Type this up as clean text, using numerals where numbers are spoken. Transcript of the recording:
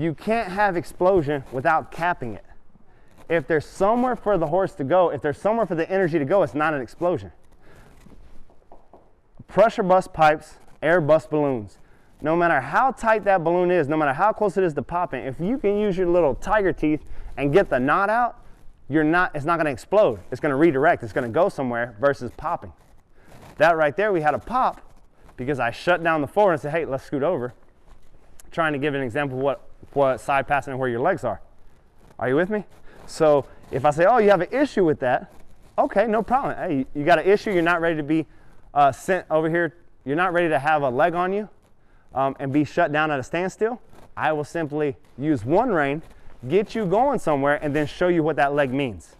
You can't have explosion without capping it. If there's somewhere for the horse to go, if there's somewhere for the energy to go, it's not an explosion. Pressure bust pipes, air bust balloons. No matter how tight that balloon is, no matter how close it is to popping, if you can use your little tiger teeth and get the knot out, it's not gonna explode. It's gonna redirect, it's gonna go somewhere versus popping. That right there, we had a pop because I shut down the forward and said, hey, let's scoot over. Trying to give an example of what side passing and where your legs are. Are you with me? So if I say, oh, you have an issue with that, okay, no problem. Hey, you got an issue, you're not ready to be sent over here, you're not ready to have a leg on you and be shut down at a standstill. I will simply use one rein, get you going somewhere, and then show you what that leg means.